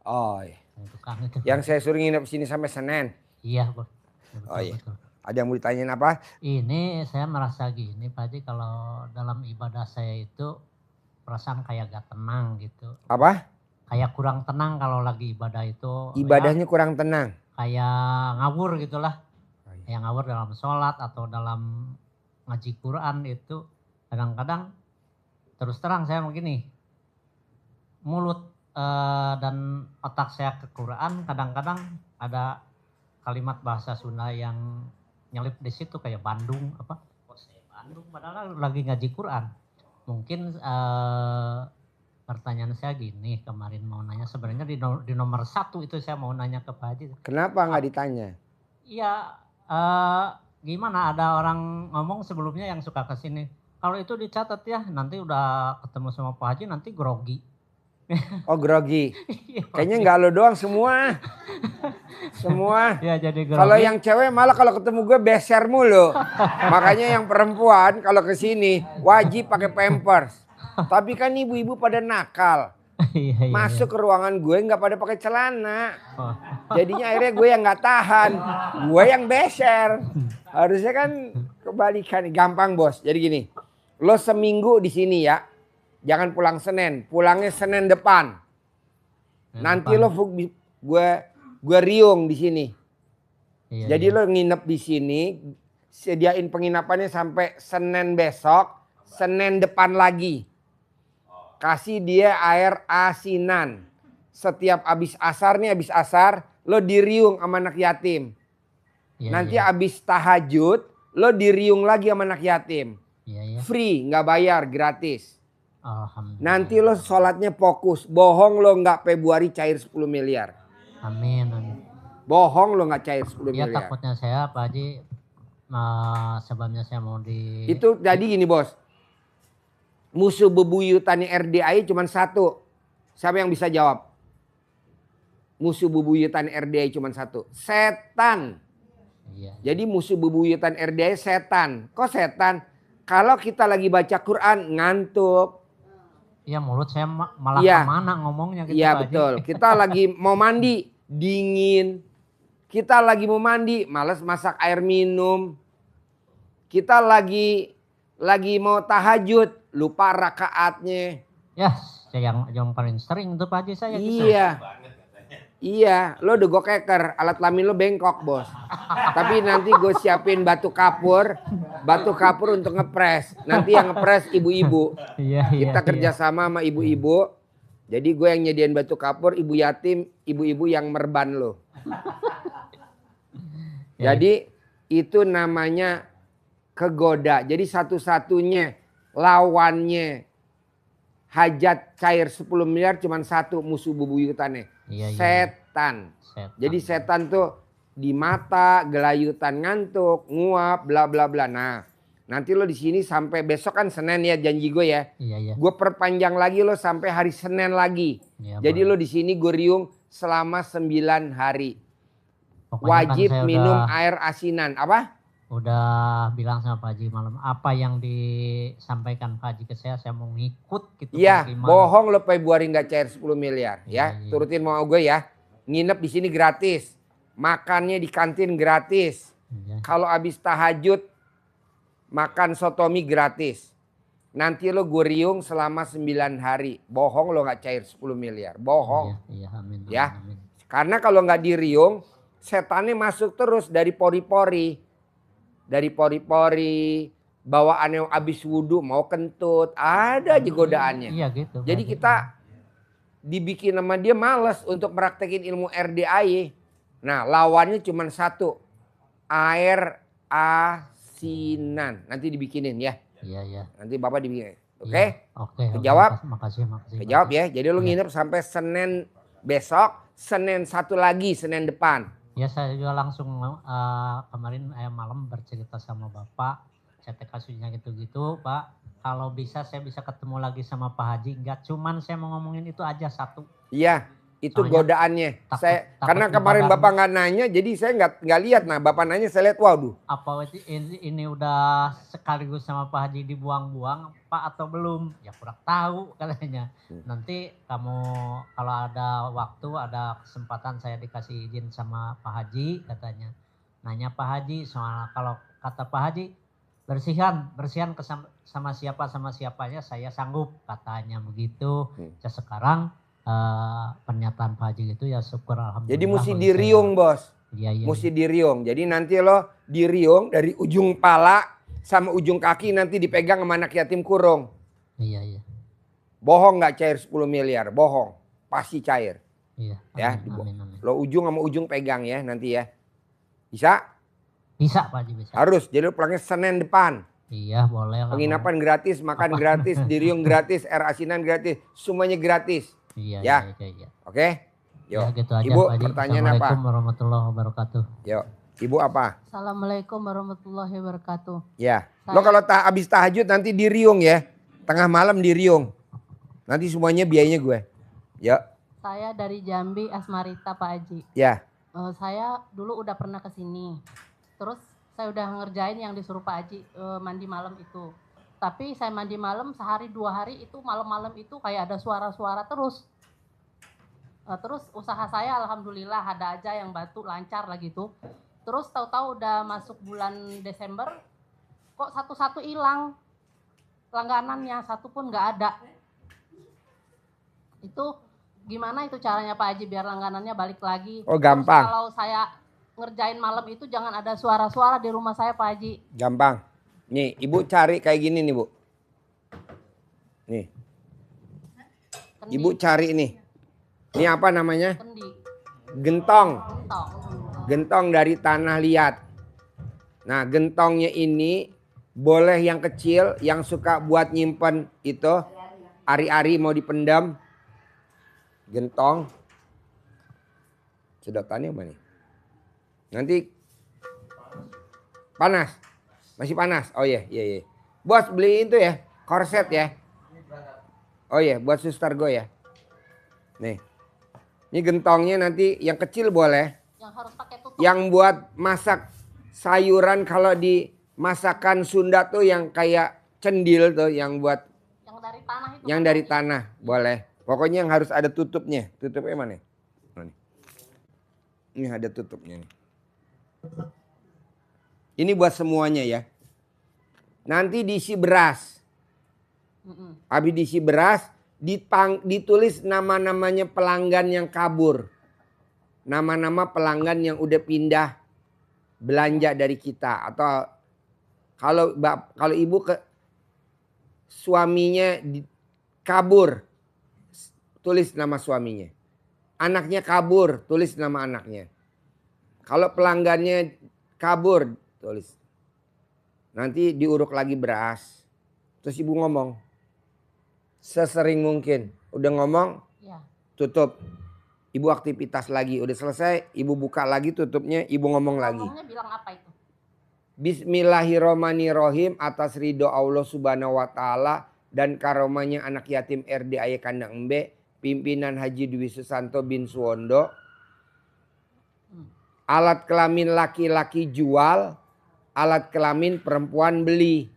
Oh, iya. Tukang itu. Yang saya suruh nginep sini sampai Senin. Iya, Bos. Oh iya. Betul. Ada yang mau ditanyain apa? Ini saya merasa gini Pak Haji, kalau dalam ibadah saya itu perasaan kayak gak tenang gitu. Apa? Kayak kurang tenang kalau lagi ibadah itu. Ibadahnya Ya, kurang tenang. kayak ngawur gitulah. Oh, iya. Kayak ngawur dalam sholat atau dalam ngaji Quran itu. Kadang-kadang terus terang saya begini. Mulut dan otak saya ke Quran, kadang-kadang ada kalimat bahasa Sunda yang nyelip di situ kayak Bandung apa? Kok saya Bandung padahal lagi ngaji Quran. Mungkin pertanyaan saya gini, kemarin mau nanya sebenarnya di nomor 1 itu saya mau nanya ke Pak Haji. Kenapa nggak ditanya? Iya, gimana ada orang ngomong sebelumnya yang suka ke sini. Kalau itu dicatat ya, nanti udah ketemu sama Pak Haji nanti grogi. Oh, grogi. Iya, Kayaknya nggak lo doang, semua. Semua. ya jadi grogi. Kalau yang cewek malah kalau ketemu gue beser mulu. Makanya yang perempuan kalau ke sini wajib pakai pampers. Tapi kan ibu-ibu pada nakal. Iya, Masuk ke ruangan gue nggak pada pakai celana. Oh. Jadinya akhirnya gue yang nggak tahan. Gue yang beser. Harusnya kan kebalikan. Gampang bos. Jadi gini. Lo seminggu di sini ya. Jangan pulang Senin. Pulangnya Senin depan. Nanti lo gue riung di sini. Iya, Jadi lo nginep di sini. Sediain penginapannya sampai Senin besok. Senin depan lagi. Kasih dia air asinan. Setiap abis asar nih, abis asar, lo diriung sama anak yatim. iya, Nanti iya. abis tahajud, lo diriung lagi sama anak yatim. Iya, iya. Free, nggak bayar, gratis. Alhamdulillah. Nanti lo sholatnya fokus. Bohong lo nggak Februari cair 10 miliar. Amin, amin. Bohong lo nggak cair 10 Ya miliar. takutnya saya Pak Haji, sebabnya saya mau di... Itu jadi gini bos. Musuh bebuyutannya RDAI cuma satu. Siapa yang bisa jawab? Musuh bebuyutan RDAI cuma satu. Setan. Iya. Jadi musuh bebuyutan RDAI setan. Kok setan? Kalau kita lagi baca Quran ngantuk. Iya mulut saya malah Iya. kemana ngomongnya gitu Iya Pak Haji. betul. Kita lagi mau mandi dingin. Kita lagi mau mandi malas masak air minum. Kita lagi mau tahajud lupa rakaatnya. Ya, yang paling sering tuh Pak Haji saya gitu. Iya. Iya, lo udah gue keker, alat kelamin lo bengkok bos. Tapi nanti gue siapin batu kapur untuk ngepres. Nanti yang ngepres ibu-ibu. Iya, Kita kerjasama sama ibu-ibu. Jadi gue yang nyediain batu kapur, ibu yatim, ibu-ibu yang merban lo. Jadi itu namanya kegoda. Jadi satu-satunya lawannya hajat cair 10 miliar cuma satu musuh bebuyutannya. Iya, Setan. Jadi setan tuh di mata, gelayutan ngantuk, nguap, bla bla bla. Nah, nanti lo di sini sampai besok kan Senin ya janji gue ya. Iya. Gue perpanjang lagi lo sampai hari Senin lagi. Iya, Jadi boleh. lo di sini gue riung selama 9 hari. Pokoknya Wajib kan minum air asinan. Apa? Udah bilang sama Pak Haji malam apa yang disampaikan Pak Haji ke saya mau ngikut gitu. Iya, bohong lo Februari nggak cair 10 miliar ya. Iya. Turutin mau gue ya. Nginep di sini gratis. Makannya di kantin gratis. Iya. Kalau habis tahajud makan sotomi gratis. Nanti lo gue riung selama 9 hari. Bohong lo nggak cair 10 miliar. Bohong. Iya, amin. Ya. Amin. Karena kalau nggak diriung, setannya masuk terus dari pori-pori. Dari pori-pori, bawaannya abis wudhu mau kentut, ada aja godaannya. Iya gitu. Jadi kita dibikin sama dia males untuk praktekin ilmu RDAY. Nah lawannya cuma satu, air asinan. Nanti dibikinin ya. Iya. Nanti Bapak dibikinin. Oke? Oke. Kejawab? Makasih. Kejawab ya. Jadi lu nginep sampai Senin besok, Senin satu lagi, Senin depan. Ya saya juga langsung kemarin malam bercerita sama Bapak. Saya kasusnya gitu-gitu Pak. Kalau bisa saya bisa ketemu lagi sama Pak Haji. Enggak cuman saya mau ngomongin itu aja satu. Iya. Itu Soalnya godaannya. takut Karena kemarin ibadah. Bapak nggak nanya, jadi saya nggak lihat. Nah, Bapak nanya, saya lihat, waduh. Apa ini udah sekaligus sama Pak Haji dibuang-buang Pak atau belum? Ya kurang tahu katanya. Nanti kamu kalau ada waktu, ada kesempatan saya dikasih izin sama Pak Haji katanya. Nanya Pak Haji, soal kalau kata Pak Haji, bersihan sama siapanya saya sanggup katanya begitu. Ya sekarang pernyataan Pak Haji itu ya syukur alhamdulillah. Jadi mesti bagi diriung, Bos. Iya. Mesti diriung. Jadi nanti lo diriung dari ujung pala sama ujung kaki nanti dipegang sama anak yatim kurung. Iya. Bohong nggak cair 10 miliar, bohong. Pasti cair. Iya. Ya, Amin. lo ujung sama ujung pegang ya nanti ya. Bisa? Bisa Pak Haji, bisa. Harus. Jadi lo pulangnya Senin depan. Iya boleh lah. Penginapan gratis, makan gratis, diriung gratis, air asinan gratis, semuanya gratis. Iya. Oke? Yuk. Ya, gitu aja, Ibu, Pak Haji. pertanyaan apa? Assalamualaikum warahmatullahi wabarakatuh. Yuk. Ibu apa? Assalamualaikum warahmatullahi wabarakatuh. Ya. Lo kalau habis tahajud nanti diriung ya. Tengah malam diriung. Nanti semuanya biayanya gue. Yuk. Saya dari Jambi, Asmarita Pak Haji. Ya. Saya dulu udah pernah ke sini. Terus saya udah ngerjain yang disuruh Pak Haji mandi malam itu. Tapi saya mandi malam sehari 2 hari itu malam-malam itu kayak ada suara-suara terus. Terus usaha saya alhamdulillah ada aja yang bantu lancar lah gitu. Terus tahu-tahu udah masuk bulan Desember, kok satu-satu hilang langganannya, satu pun nggak ada. Itu gimana itu caranya Pak Haji biar langganannya balik lagi? Oh gampang. Terus kalau saya ngerjain malam itu jangan ada suara-suara di rumah saya Pak Haji. Gampang. Nih ibu cari kayak gini nih bu. Nih. Kendi. Ibu cari nih. Ini apa namanya? Kendi. Gentong. Gentong. Gentong dari tanah liat. Nah gentongnya ini boleh yang kecil yang suka buat nyimpen itu. Ari-ari mau dipendam. Gentong. Sedotannya mana? Nanti panas. Masih panas. Oh iya. Bos beli itu ya. Korset ya. Oh iya buat suster gue ya. Nih. Ini gentongnya nanti yang kecil boleh. Yang harus pakai tutup. Yang buat masak sayuran kalau di masakan Sunda tuh yang kayak cendil tuh yang buat. Yang dari tanah itu. Yang dari tanah boleh. Pokoknya yang harus ada tutupnya. Tutupnya mana? Ini ada tutupnya nih. Ini buat semuanya ya. Nanti diisi beras. Habis diisi beras. Ditulis nama-namanya pelanggan yang kabur. Nama-nama pelanggan yang udah pindah belanja dari kita. Atau kalau ibu ke suaminya kabur, tulis nama suaminya. Anaknya kabur, tulis nama anaknya. Kalau pelanggannya kabur, tulis. Nanti diuruk lagi beras. Terus ibu ngomong. Sesering mungkin. Udah ngomong, Ya. tutup. Ibu aktivitas lagi. Udah selesai, ibu buka lagi tutupnya, ibu ngomong lagi. Ngomongnya bilang apa itu? Bismillahirrahmanirrahim atas ridho Allah subhanahu wa ta'ala dan karomanya anak yatim RDAY Kandang Embe, pimpinan Haji Dwi Susanto bin Suwondo. Alat kelamin laki-laki jual, alat kelamin perempuan beli.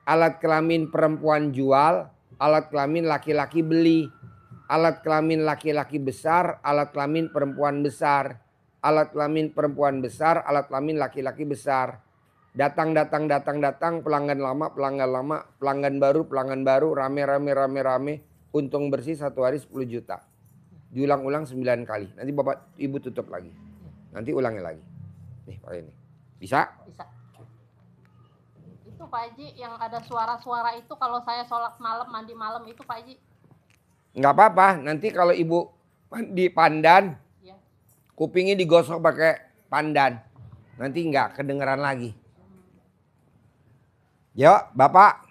Alat kelamin perempuan jual, alat kelamin laki-laki beli. Alat kelamin laki-laki besar, alat kelamin perempuan besar. Alat kelamin perempuan besar, alat kelamin laki-laki besar. Datang, pelanggan lama, pelanggan baru, rame. Untung bersih 1 hari 10 juta. Diulang-ulang 9 kali. Nanti bapak ibu tutup lagi. Nanti ulangnya lagi. Nih pakai ini. Bisa? Bisa. Itu Pak Haji yang ada suara-suara itu kalau saya sholat malam, mandi malam itu Pak Haji. Nggak apa-apa. Nanti kalau ibu di pandan, Ya. kupingnya digosok pakai pandan. Nanti nggak kedengeran lagi. Yuk bapak.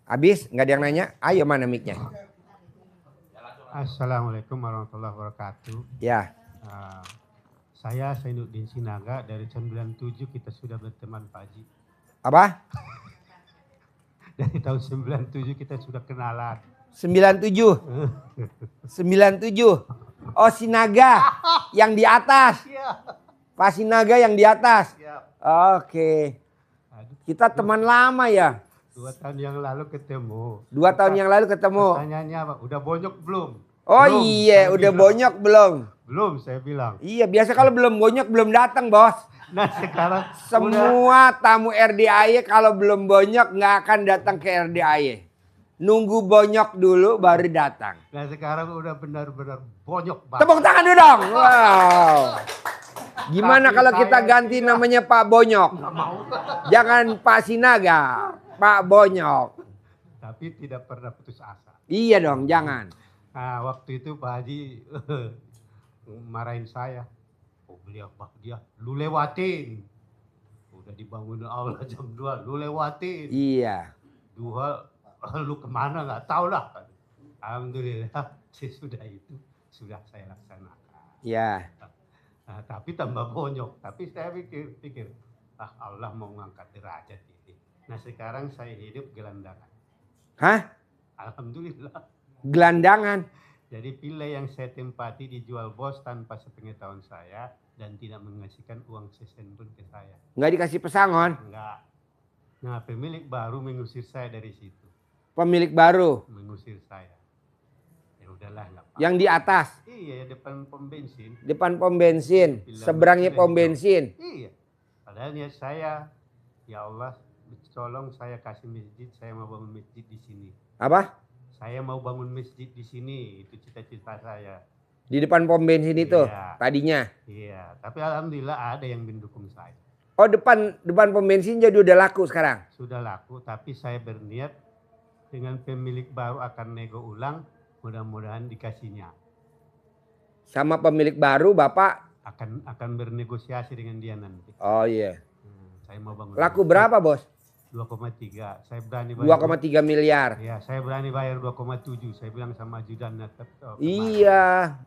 Habis nggak ada yang nanya? Ayo mana mic-nya? Assalamualaikum warahmatullahi wabarakatuh. Ya. Saya Sainuddin Sinaga dari 97 kita sudah berteman Pak Haji. Apa? Dari tahun 97 kita sudah kenalan. 97. 97. Oh, Sinaga yang di atas. Iya. Pak Sinaga yang di atas. Siap. Oke. Aduh, Kita teman lama ya. 2 tahun yang lalu ketemu. 2 tahun yang lalu ketemu. Pertanyaannya apa? Udah bonyok belum? Oh Belum, iya, saya udah bilang. bonyok belum? Belum, saya bilang. Iya, biasa kalau belum bonyok belum datang, Bos. Nah sekarang udah, Semua tamu RDAY kalau belum bonyok nggak akan datang ke RDAY. Nunggu bonyok dulu baru datang. nah sekarang udah benar-benar bonyok banget. Tepuk tangan dulu dong. Wow. Gimana Tapi kalau saya kita ganti tidak. namanya Pak Bonyok? Nggak mau. Jangan Pak Sinaga, Pak Bonyok. Tapi tidak pernah putus asa. Iya dong, jangan. Nah waktu itu Pak Haji marahin saya. Oh dia, lu lewatin. Udah dibangun aula jam 2, lu lewatin. Iya. 2, lu kemana nggak tahu lah. Alhamdulillah sesudah itu sudah saya laksanakan. Ya. Nah, tapi tambah bonyok. Tapi saya pikir, Allah mau ngangkat derajat ini. Nah sekarang saya hidup gelandangan. Hah? Alhamdulillah. Gelandangan. Jadi villa yang saya tempati dijual bos tanpa sepengetahuan saya dan tidak mengasihkan uang sesen pun ke saya. Nggak dikasih pesangon. Enggak. Nah pemilik baru mengusir saya dari situ. Pemilik baru. Mengusir saya. Ya udahlah nggak apa-apa. Yang di atas. Iya depan pom bensin. Depan pom bensin. Seberangnya pom bensin. Iya. Padahal niat saya, ya Allah, tolong saya kasih masjid, saya mau bangun masjid di sini. Apa? Saya mau bangun masjid di sini, itu cita-cita saya. Di depan pom bensin itu Iya. tadinya. Iya, tapi alhamdulillah ada yang mendukung saya. Oh, depan pom bensin jadi udah laku sekarang. Sudah laku, tapi saya berniat dengan pemilik baru akan nego ulang, mudah-mudahan dikasihnya. Sama pemilik baru Bapak. Akan bernegosiasi dengan dia nanti. Oh iya. Saya mau bangun. Laku masjid. berapa, Bos? 2,3. Saya berani bayar 2,3 miliar. Ya, saya berani bayar 2,7. Saya bilang sama ajudannya. Iya.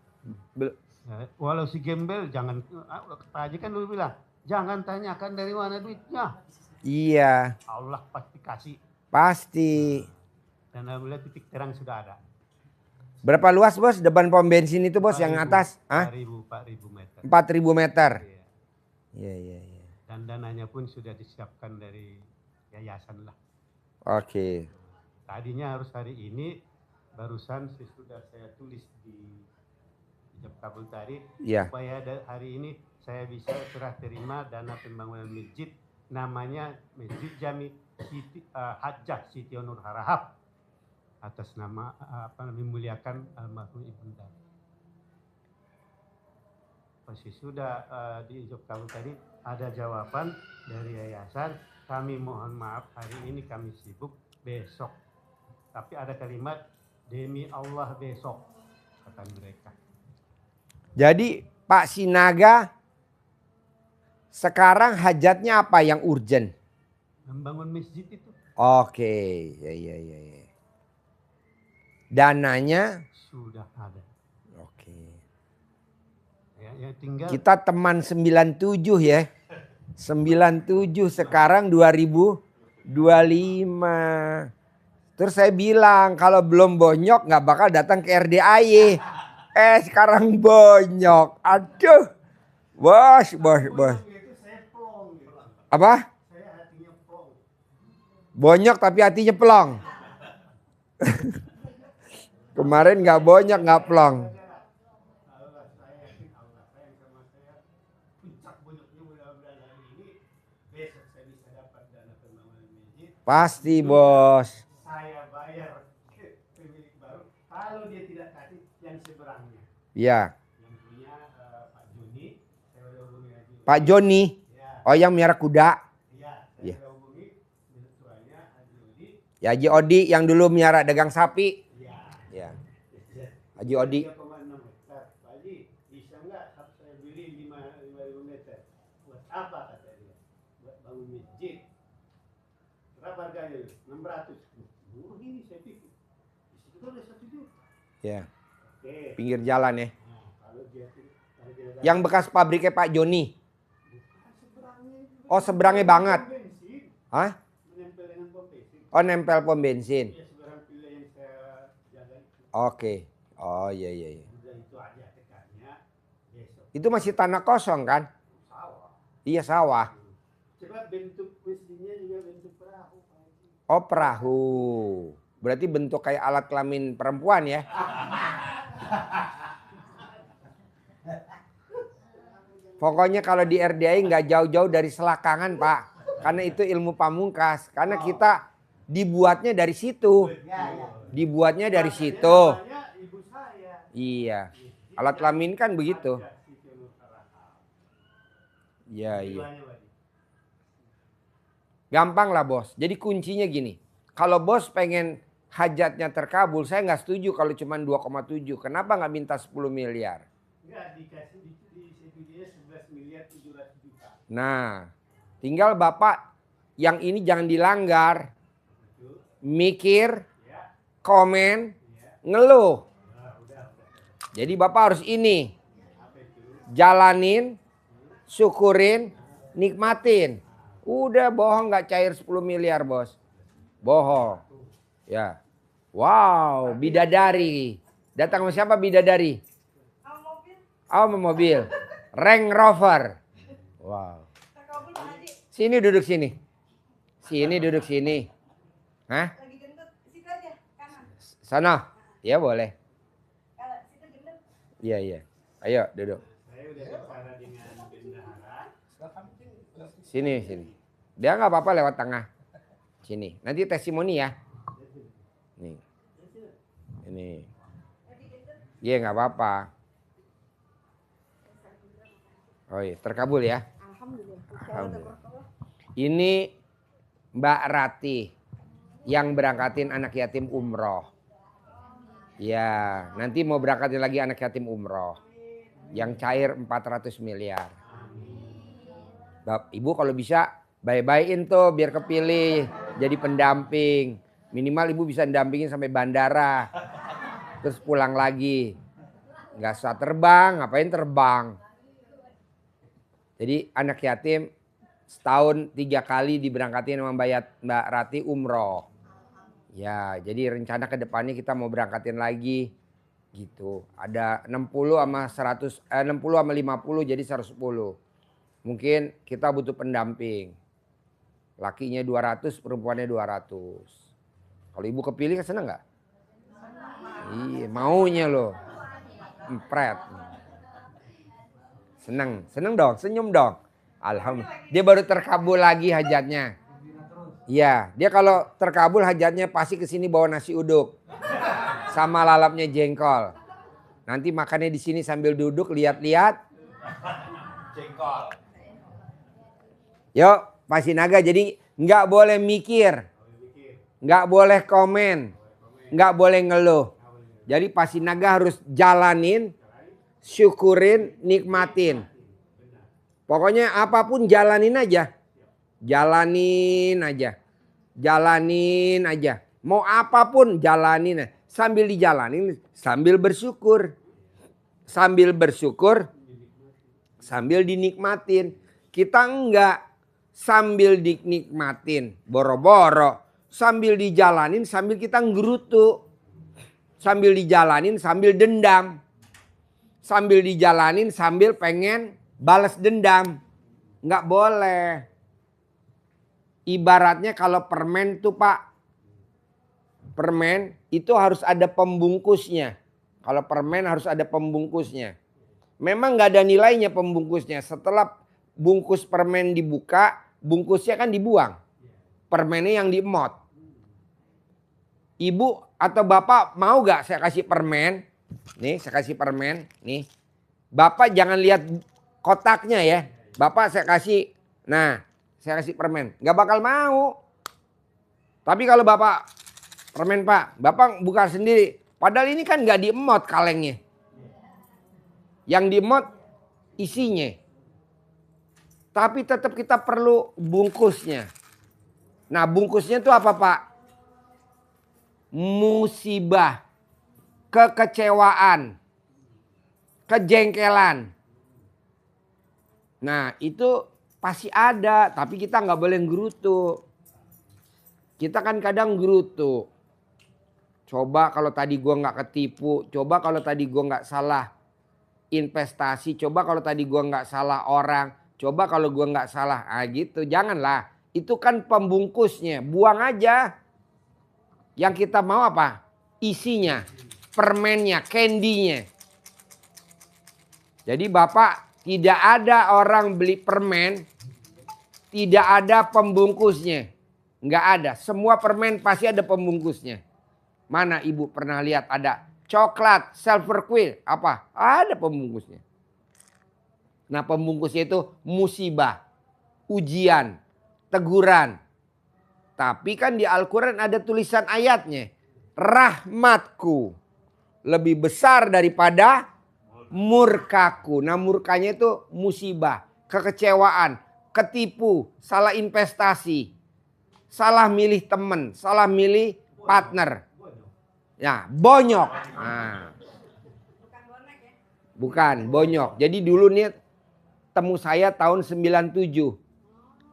Walau si gembel jangan, Pak Haji kan dulu bilang, jangan tanyakan dari mana duitnya. Iya. Allah pasti kasih. Pasti. Dan alhamdulillah titik terang sudah ada. Berapa luas, Bos? Depan pom bensin itu, Bos, yang atas? Hah? 4.000 meter. 4.000 meter. Iya. Iya, iya. Dan dananya pun sudah disiapkan dari yayasan lah. Oke. Tadinya harus hari ini, barusan sesudah saya tulis di job kabul tadi, Iya. supaya hari ini saya bisa serah terima dana pembangunan masjid, namanya Masjid Jami Hajjah Siti Nur Harahap, atas nama memuliakan almarhum ibunda. Pasti sudah di job kabul tadi ada jawaban dari yayasan. Kami mohon maaf hari ini kami sibuk, besok. Tapi ada kalimat demi Allah besok, kata mereka. Jadi Pak Sinaga sekarang hajatnya apa yang urgent? Membangun masjid itu. Oke. Ya, ya, ya, ya. Dananya? Sudah ada. Oke. Ya tinggal. Kita teman 97 ya. 97 sekarang 2025. Terus saya bilang kalau belum bonyok nggak bakal datang ke RDAY. Sekarang bonyok. Aduh. Bos. Apa? Bonyok tapi hatinya pelong. Kemarin nggak bonyok nggak pelong. Pasti bos. Saya bayar pemilik baru kalau dia tidak kasih yang seberangnya. Iya. Yang punya Pak Joni, saya udah hubungi lagi. Pak Joni. Ya, Oh yang merah kuda. iya, Iya. saya udah hubungi tuanya Haji Odi. Ya Haji Odi yang dulu miara dagang sapi. Iya. Ya. Haji Odi. 3,6 hektar. Pak Haji, bisa nggak saya beli 5.000 meter? Buat apa kata dia? Buat bangun masjid. Berapa harganya? 600. Murah ini saya pikir. Di situ kan ada 1 juta. Ya. Oke. Pinggir jalan ya. Nah, kalau dia Yang bekas pabriknya Pak Joni. seberangnya. Oh seberangnya banget. Bensin. Hah? Menempel dengan pom bensin. Oh nempel pom bensin. Ya seberang pila yang saya Oke. Oh iya iya iya. Udah itu aja tekannya besok Itu masih tanah kosong kan? sawah. Iya sawah. Coba bentuk mesinnya juga bentuk perahu. Pak Haji. Oh perahu. Berarti bentuk kayak alat kelamin perempuan ya? Pokoknya kalau di RDI nggak jauh-jauh dari selakangan Pak. Karena itu ilmu pamungkas. Karena kita dibuatnya dari situ. Dibuatnya dari situ. Namanya ibu saya. Iya. Alat kelamin kan begitu. Iya iya. Gampang lah bos. Jadi kuncinya gini. Kalau bos pengen hajatnya terkabul, saya nggak setuju kalau cuma 2,7. Kenapa nggak minta 10 miliar? Enggak dikasih di CPDS 11 miliar 700 juta. Nah, tinggal Bapak yang ini jangan dilanggar. Betul. Mikir, Ya. komen, Ya. ngeluh. Nah, udah. Jadi Bapak harus ini. Apa itu? Jalanin, syukurin, nikmatin. Udah bohong nggak cair 10 miliar bos. Bohong. Ya. Wow, bidadari. Datang sama siapa bidadari? Oh, sama mobil. Range Rover. Wow. Sini duduk sini. Sini duduk sini. Hah? Sana. Ya boleh. Iya iya. Ayo duduk. Saya udah bicara dengan bendahara. Sini sini. Dia nggak apa-apa lewat tengah. Sini. Nanti testimoni ya. Nih. Ini. Iya nggak apa-apa. Oh iya, terkabul ya. Alhamdulillah. Ini Mbak Rati yang berangkatin anak yatim umroh. Ya, nanti mau berangkatin lagi anak yatim umroh. Yang cair 400 miliar. Ibu kalau bisa bye-byein tuh biar kepilih jadi pendamping. Minimal ibu bisa dampingin sampai bandara. Terus pulang lagi. Nggak usah terbang, ngapain terbang. Jadi anak yatim setahun 3 kali diberangkatin sama Mbak Rati umroh. Ya, jadi rencana ke depannya kita mau berangkatin lagi gitu. Ada 60 sama 100 60 sama 50 jadi 110. Mungkin kita butuh pendamping. Lakinya 200, perempuannya 200. Kalau ibu kepilih kan seneng nggak? Iya, maunya loh. Empret. Seneng, seneng dong, senyum dong. Alhamdulillah. Dia baru terkabul lagi hajatnya. Iya, dia kalau terkabul hajatnya pasti kesini bawa nasi uduk. Sama lalapnya jengkol. Nanti makannya di sini sambil duduk lihat-lihat. Jengkol. Yuk, Pak Sinaga, jadi nggak boleh mikir. Nggak boleh komen. Nggak boleh ngeluh. Jadi Pak Sinaga harus jalanin, syukurin, nikmatin. Pokoknya apapun jalanin aja. Jalanin aja. Jalanin aja. Mau apapun jalanin. Sambil dijalanin, sambil bersyukur. Sambil bersyukur, sambil dinikmatin. Kita enggak sambil dinikmatin, boro-boro. Sambil dijalanin, sambil kita nggerutu. Sambil dijalanin, sambil dendam. Sambil dijalanin, sambil pengen balas dendam. Nggak boleh. Ibaratnya kalau permen tuh Pak. Permen itu harus ada pembungkusnya. Kalau permen harus ada pembungkusnya. Memang nggak ada nilainya pembungkusnya. Setelah bungkus permen dibuka, bungkusnya kan dibuang. Permennya yang diemot. Ibu atau bapak mau gak saya kasih permen? Nih saya kasih permen. Nih. Bapak jangan lihat kotaknya ya. Bapak saya kasih. Nah saya kasih permen. Gak bakal mau. Tapi kalau bapak permen Pak. Bapak buka sendiri. Padahal ini kan gak diemot kalengnya. Yang diemot isinya. Tapi tetap kita perlu bungkusnya. Nah bungkusnya itu apa Pak? Musibah, kekecewaan, kejengkelan. Nah itu pasti ada, tapi kita nggak boleh gerutu. Kita kan kadang gerutu. Coba kalau tadi gue nggak ketipu. Coba kalau tadi gue nggak salah investasi. Coba kalau tadi gue nggak salah orang. Coba kalau gue nggak salah. Ah gitu. Janganlah. Itu kan pembungkusnya. Buang aja. Yang kita mau apa? Isinya. Permennya. Candy-nya. Jadi Bapak, tidak ada orang beli permen. Tidak ada pembungkusnya. Nggak ada. Semua permen pasti ada pembungkusnya. Mana ibu pernah lihat ada coklat, silver queen, apa? Ada pembungkusnya. Nah pembungkusnya itu musibah, ujian, teguran. Tapi kan di Al-Quran ada tulisan ayatnya. Rahmatku lebih besar daripada murkaku. Nah murkanya itu musibah, kekecewaan, ketipu, salah investasi, salah milih teman, salah milih partner. Ya, bonyok. Nah. Bukan, bonyok. Jadi dulu nih temu saya tahun 97.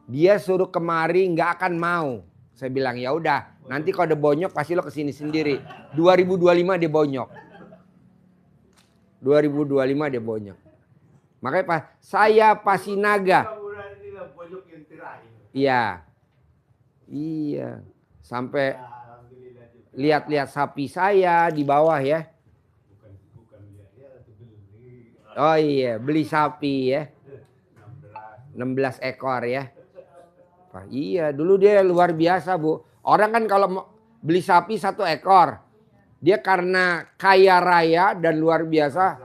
Dia suruh kemari nggak akan mau. Saya bilang ya udah, nanti kalau ada bonyok pasti lo kesini sendiri. 2025 dia bonyok. 2025 dia bonyok. Makanya Pak, saya Pasinaga. Iya. Iya. Sampai lihat-lihat sapi saya di bawah ya. Oh iya, beli sapi ya. 16 ekor ya. Pak, iya, dulu dia luar biasa Bu. Orang kan kalau beli sapi 1 ekor. Dia karena kaya raya dan luar biasa.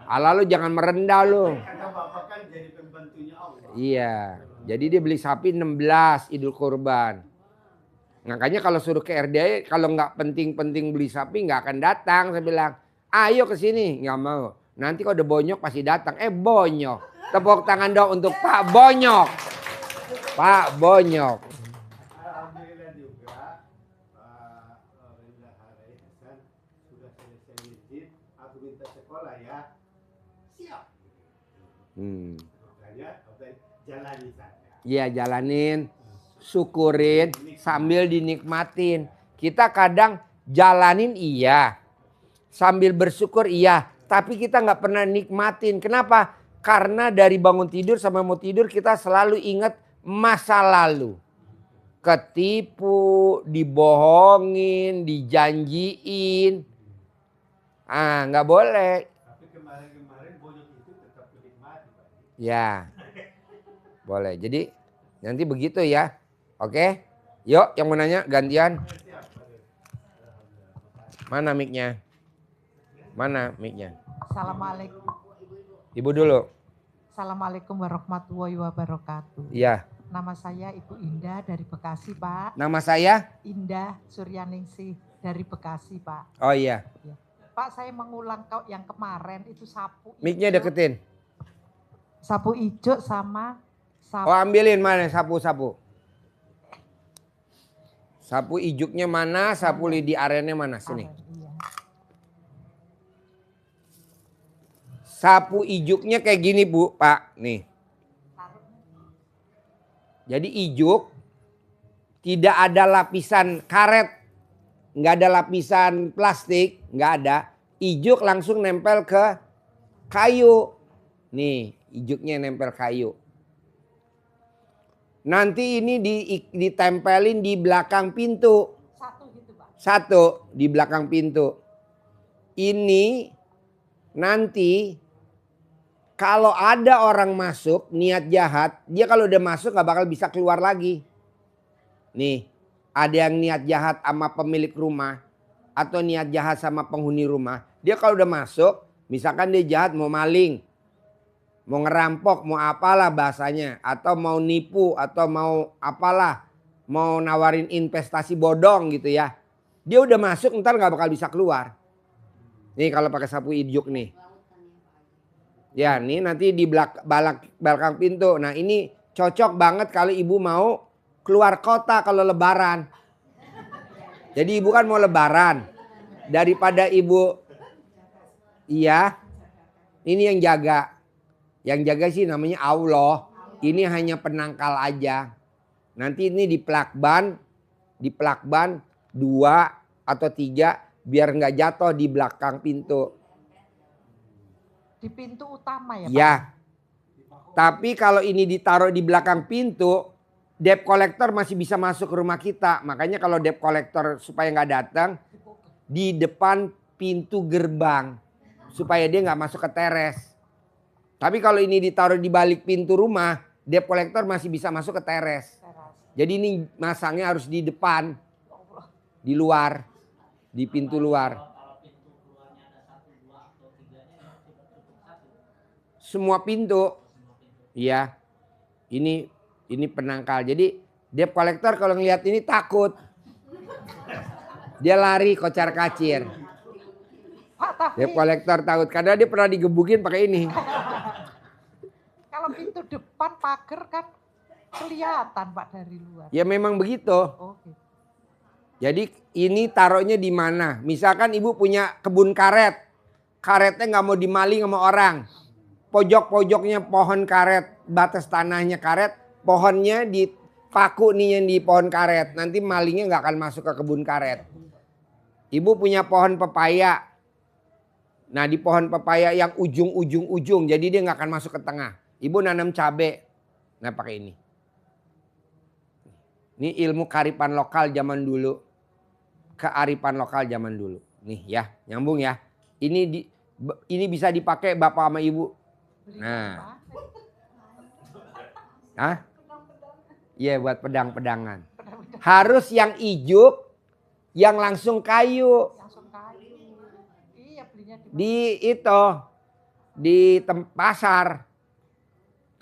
Allah lu jangan merendah lu. Iya, jadi dia beli sapi 16 Idul Kurban. Makanya kalau suruh ke RDI, kalau nggak penting-penting beli sapi nggak akan datang. Saya bilang, ayo ke sini, nggak mau. Nanti kalau udah bonyok pasti datang. Bonyok. Tepuk tangan dong untuk Pak Bonyok. Pak Bonyok. Alhamdulillah juga Pak Bendahara Hasan sudah selesai masjid. Aku minta sekolah ya. Siap. Makanya jalani saja. Iya jalanin. Syukurin sambil dinikmatin. Kita kadang jalanin iya. Sambil bersyukur iya. Tapi kita nggak pernah nikmatin. Kenapa? Karena dari bangun tidur sampai mau tidur kita selalu ingat masa lalu. Ketipu, dibohongin, dijanjiin. Nggak boleh. Tapi kemarin bonyok itu tetap dinikmati Pak. Ya. Boleh. Jadi nanti begitu ya. Oke, yuk yang mau nanya gantian. Mana mic-nya? Mana mic-nya? Assalamualaikum. Ibu dulu. Assalamualaikum warahmatullahi wabarakatuh. Iya. Nama saya Ibu Indah dari Bekasi, Pak. Nama saya? Indah Suryaningsih dari Bekasi, Pak. Oh iya. Ya. Pak, saya mengulang yang kemarin itu sapu. Mic-nya deketin. Sapu hijau sama sapu. Oh ambilin mana sapu-sapu. Sapu ijuk-nya mana, sapu lidi arennya mana? Sini. Iya. Sapu ijuk-nya kayak gini Bu, Pak. Nih. Jadi ijuk tidak ada lapisan karet. Nggak ada lapisan plastik. Nggak ada. Ijuk langsung nempel ke kayu. Nih, ijuk-nya nempel kayu. Nanti ini ditempelin di belakang pintu. Satu gitu, Pak. Satu di belakang pintu. Ini nanti kalau ada orang masuk niat jahat, dia kalau udah masuk nggak bakal bisa keluar lagi. Nih, ada yang niat jahat sama pemilik rumah atau niat jahat sama penghuni rumah. Dia kalau udah masuk, misalkan dia jahat mau maling, mau ngerampok, mau apalah bahasanya. Atau mau nipu, atau mau apalah. Mau nawarin investasi bodong gitu ya. Dia udah masuk ntar gak bakal bisa keluar. Nih kalau pakai sapu ijuk nih. Ya nih nanti di belakang pintu. Nah ini cocok banget kalau ibu mau keluar kota kalau lebaran. Jadi ibu kan mau lebaran. Daripada ibu, iya ini yang jaga. Yang jaga sih namanya Allah. Ini hanya penangkal aja. Nanti ini di plakban 2 atau 3 biar nggak jatuh di belakang pintu. Di pintu utama ya Pak? Ya. Tapi kalau ini ditaruh di belakang pintu, debt collector masih bisa masuk ke rumah kita. Makanya kalau debt collector supaya nggak datang, di depan pintu gerbang. Supaya dia nggak masuk ke teres. Tapi kalau ini ditaruh di balik pintu rumah, debt collector masih bisa masuk ke teres. Jadi ini masangnya harus di depan. Di luar. Di pintu luar. Semua pintu. Iya. Ini penangkal. Jadi debt collector kalau ngelihat ini takut. Dia lari kocar kacir. Pak, tapi Debt collector takut karena dia pernah digebukin pakai ini. kalau pintu depan pagar kan kelihatan Pak dari luar. Ya memang begitu. Oh, gitu. Jadi ini taruhnya di mana? Misalkan ibu punya kebun karet. Karetnya nggak mau dimaling sama orang. Pojok-pojoknya pohon karet, batas tanahnya karet, pohonnya dipaku nih yang di pohon karet. Nanti malingnya nggak akan masuk ke kebun karet. Ibu punya pohon pepaya. Nah di pohon pepaya yang ujung, jadi dia nggak akan masuk ke tengah. Ibu nanam cabai. Nah pakai ini. Ini ilmu kearifan lokal zaman dulu. Kearifan lokal zaman dulu. Nih ya, nyambung ya. Ini bisa dipakai bapak sama ibu. Nah. Hah? Iya buat pedang-pedangan. Harus yang ijuk, yang langsung kayu. Langsung kayu. Iya belinya Di pasar.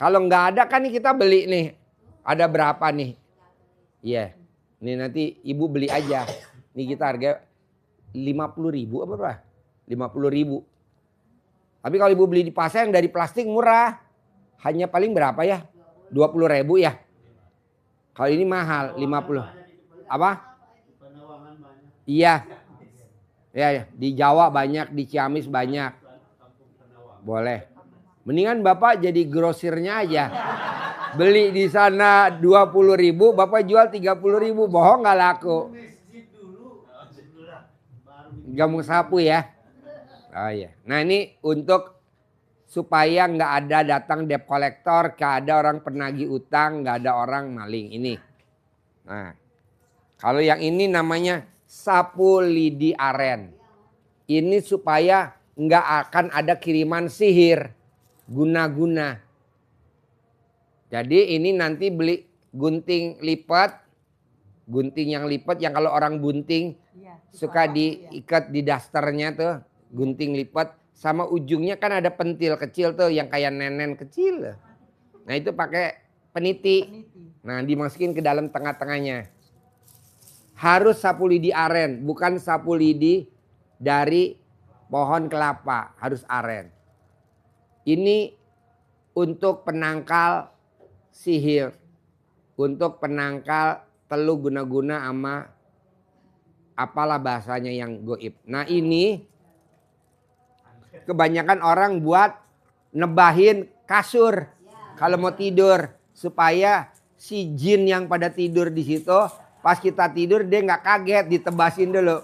Kalau nggak ada kan nih kita beli nih. Ada berapa nih? Iya. Nih nanti ibu beli aja. Nih kita harga 50.000 apa berapa? 50.000. Tapi kalau ibu beli di pasar yang dari plastik murah. Hanya paling berapa ya? 20.000 ya. Kalau ini mahal 50. Apa? Iya. Ya, di Jawa banyak, di Ciamis banyak. Boleh. Mendingan Bapak jadi grosirnya aja. Beli di sana 20.000, Bapak jual 30.000. Bohong nggak laku. Jamu sapu ya. Oh iya. Nah ini untuk supaya nggak ada datang debt collector, nggak ada orang penagih utang, nggak ada orang maling ini. Nah, kalau yang ini namanya sapu lidi aren. Ini supaya nggak akan ada kiriman sihir, guna-guna. Jadi ini nanti beli gunting lipat, gunting yang lipat yang kalau orang bunting iya, suka bawah, diikat di dasternya tuh, gunting lipat. Sama ujungnya kan ada pentil kecil tuh yang kayak nenen kecil. Nah itu pakai peniti. Nah dimasukin ke dalam tengah-tengahnya. Harus sapu lidi aren, bukan sapu lidi dari pohon kelapa, harus aren. Ini untuk penangkal sihir, untuk penangkal telu guna-guna sama apalah bahasanya yang goib. Nah ini kebanyakan orang buat nebahin kasur kalau mau tidur supaya si jin yang pada tidur di situ pas kita tidur dia nggak kaget, ditebasin dulu.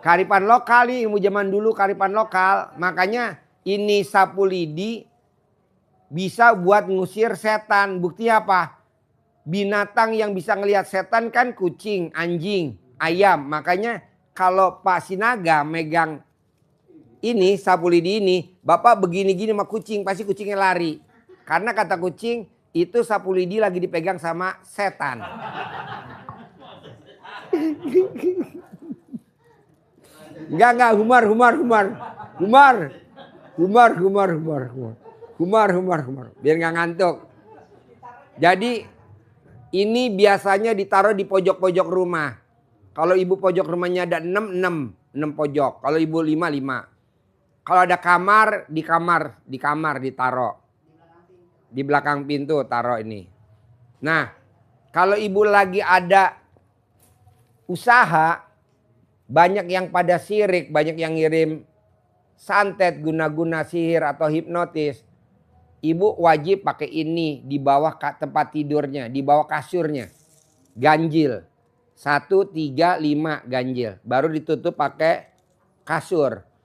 Kearifan lokal nih, ilmu zaman dulu kearifan lokal. Makanya ini sapu lidi bisa buat ngusir setan. Bukti apa? Binatang yang bisa ngelihat setan kan kucing, anjing, ayam. Makanya kalau Pak Sinaga megang ini sapu lidi ini, Bapak begini-gini sama kucing, pasti kucingnya lari. Karena kata kucing, itu sapu lidi lagi dipegang sama setan. Enggak, humar. Biar nggak ngantuk. Jadi ini biasanya ditaruh di pojok-pojok rumah. Kalau ibu pojok rumahnya ada 6 pojok. Kalau ibu 5. Kalau ada kamar ditaruh. Di belakang pintu taruh ini. Nah, kalau ibu lagi ada usaha, banyak yang pada sirik, banyak yang ngirim santet guna-guna sihir atau hipnotis. Ibu wajib pakai ini di bawah tempat tidurnya, di bawah kasurnya. Ganjil. 1, 3, 5 ganjil. Baru ditutup pakai kasur.